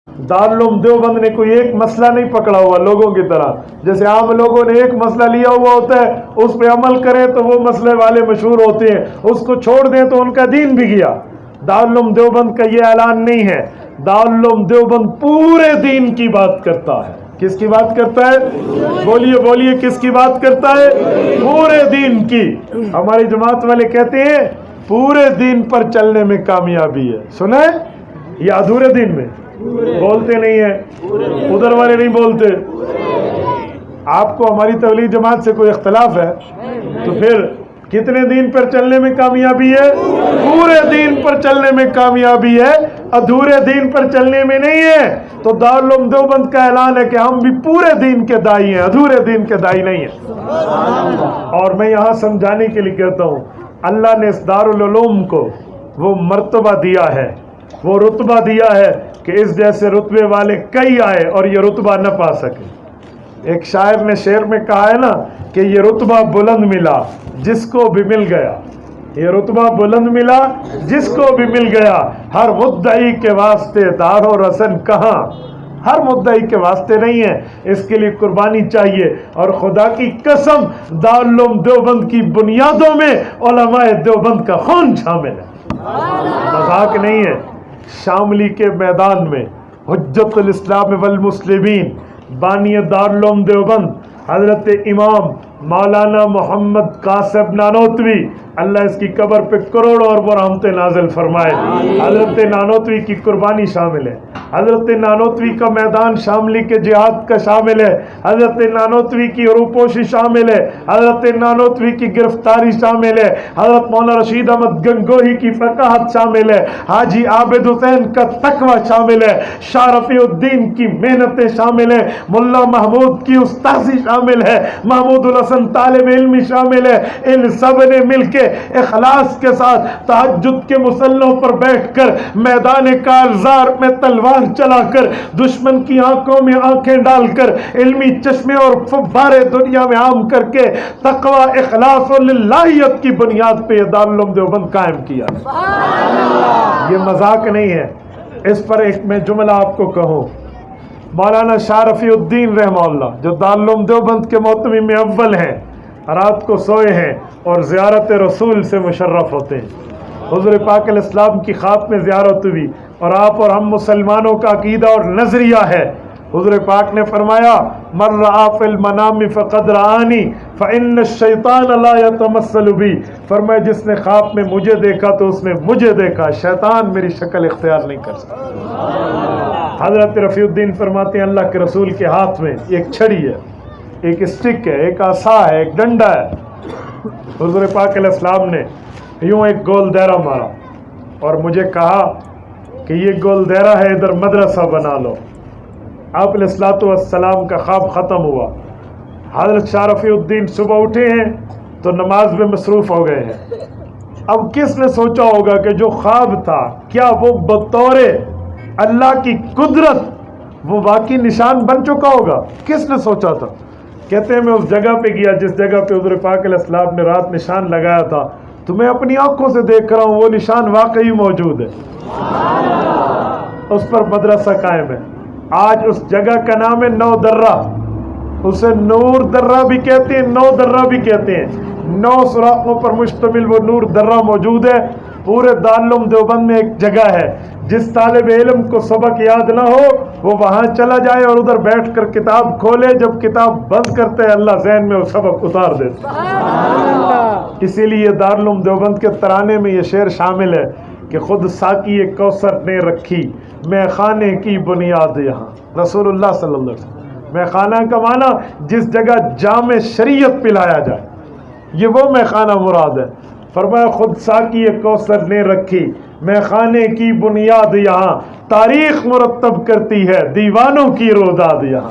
दारुल देवबंद ने कोई एक मसला नहीं पकड़ा हुआ लोगों की तरह, जैसे आम लोगों ने एक मसला लिया हुआ होता है, उस पे अमल करें तो वो मसले वाले मशहूर होते हैं, उसको छोड़ दें तो उनका दीन भी गया। दारुल देवबंद का ये ऐलान नहीं है। दारुल देवबंद पूरे दीन की बात करता है। किसकी बात करता है? बोलिए बोलिए, किसकी बात करता है? पूरे दीन की। हमारी जमात वाले कहते हैं पूरे दीन पर चलने में कामयाबी है। सुना है? ये अधूरे दिन में बोलते नहीं है, उधर वाले नहीं बोलते। आपको हमारी तबलीग जमात से कोई इख्तलाफ है तो फिर कितने दिन पर चलने में कामयाबी है? पूरे दिन पर चलने में कामयाबी है, अधूरे दिन पर चलने में नहीं है। तो दारुल देवबंद का ऐलान है कि हम भी पूरे दिन के दाई हैं, अधूरे दिन के दाई नहीं हैं। और मैं यहाँ समझाने के लिए कहता हूँ, अल्लाह ने इस दारुल उलूम को वो मर्तबा दिया है, वो रुतबा दिया है कि इस जैसे रुतबे वाले कई आए और ये रुतबा न पा सके। एक शायर ने शेर में कहा है ना कि ये रुतबा बुलंद मिला जिसको भी मिल गया, ये रुतबा बुलंद मिला जिसको भी मिल गया। हर मुद्दई के वास्ते दारो रसन कहाँ, हर मुद्दई के वास्ते नहीं है, इसके लिए कुर्बानी चाहिए। और खुदा की कसम दारुल देवबंद की बुनियादों में उलमाए देवबंद का खून शामिल है, मजाक नहीं है। शामली के मैदान में हुज्जतुल इस्लाम वल मुस्लिमीन बानी दारुल देवबंद हजरत इमाम मौलाना मोहम्मद कासिम नानोतवी, अल्लाह इसकी कब्र पे करोड़ों और रहमतें नाजिल फरमाए। हजरत नानोतवी की कुर्बानी शामिल है, हजरत नानोतवी का मैदान शामली के जिहाद का शामिल है, हजरत नानोतवी की रूपोशी शामिल है, हजरत नानोतवी की गिरफ्तारी शामिल है, हजरत मौलाना रशीद अहमद गंगोही की फकाहत शामिल है, हाजी आबिद हुसैन का तकवा शामिल है, शाह रफीउद्दीन की मेहनतें शामिल है, मुल्ला महमूद की उस्तादी शामिल है, महमूदुल हसन तालिब इल्मी शामिल है। इन सब ने मिलके इखलास के साथ तहज्जुद के मुसल्लों पर बैठकर मैदान कारज़ार में तलवार चलाकर दुश्मन की आंखों में आंखें डालकर इल्मी चश्मे और फव्वारे दुनिया में आम करके तकवा इखलास और लिल्लाहियत की बुनियाद पे दारुल देवबंद कायम किया। ये मजाक नहीं है। इस पर एक मैं जुमला आपको कहूँ, मौलाना शाह रफीउद्दीन रहमतुल्लाह जो दारुल देवबंद के मोहतमिम में अव्वल हैं, रात को सोए हैं और ज़ियारत रसूल से मुशर्रफ होते हैं। हुज़ूर पाक अलैहिस्सलाम की ख़ाब में ज़ियारत हुई और आप और हम मुसलमानों का अक़ीदा और नज़रिया है। हुज़ूर पाक ने फरमाया मर रआ फिल मनामी फ़क़द रआनी फ़इन्न शैतान ला यतमस्सलु बी, फरमाया जिसने ख्वाब में मुझे देखा तो उसने मुझे देखा, शैतान मेरी शक्ल इख्तियार नहीं कर सकता। हज़रत रफ़ीउद्दीन फरमाते हैं अल्लाह के रसूल के हाथ में एक छड़ी है, एक स्टिक है, एक आसा है, एक डंडा है। हुज़ूर पाक अलैहिस्सलाम ने यूं एक गोल दायरा मारा और मुझे कहा कि ये गोल दायरा है, इधर मदरसा बना लो। आप अलैहिस्सलाम का ख्वाब ख़त्म हुआ। हज़रत शाह रफ़ीउद्दीन सुबह उठे हैं तो नमाज में मसरूफ़ हो गए हैं। अब किसने सोचा होगा कि जो ख्वाब था क्या वो बतौरे अल्लाह की कुदरत वो वाकई निशान बन चुका होगा? किसने सोचा था? कहते हैं मैं उस जगह पे गया जिस जगह पे हुज़ूर पाक अलैहिस्सलाम ने रात निशान लगाया था, तो मैं अपनी आंखों से देख रहा हूँ वो निशान वाकई मौजूद है, उस पर मदरसा कायम है। आज उस जगह का नाम है नौ दर्रा, उसे नूर दर्रा भी कहते हैं, नौ दर्रा भी कहते हैं। 9 सुराखों पर मुश्तमिल वो नूर दर्रा मौजूद है। पूरे दारुल देवबंद में एक जगह है, जिस तालिब इल्म को सबक याद ना हो वो वहाँ चला जाए और उधर बैठ कर किताब खोले, जब किताब बंद करते हैं अल्लाह ज़हन में वो सबक उतार देता। इसीलिए दारुल देवबंद के तराने में ये शेर शामिल है कि खुद साकी कौसर ने रखी मैं खाने की बुनियाद यहाँ। रसूलुल्लाह सल्लल्लाहु अलैहि वसल्लम, मैं खाना का माना जिस जगह जामे शरीयत पिलाया जाए, ये वो मैं खाना मुराद है। फरमाया खुद साकी कौसर ने रखी मैं खाने की बुनियाद यहाँ, तारीख मुरतब करती है दीवानों की रोदाद यहाँ।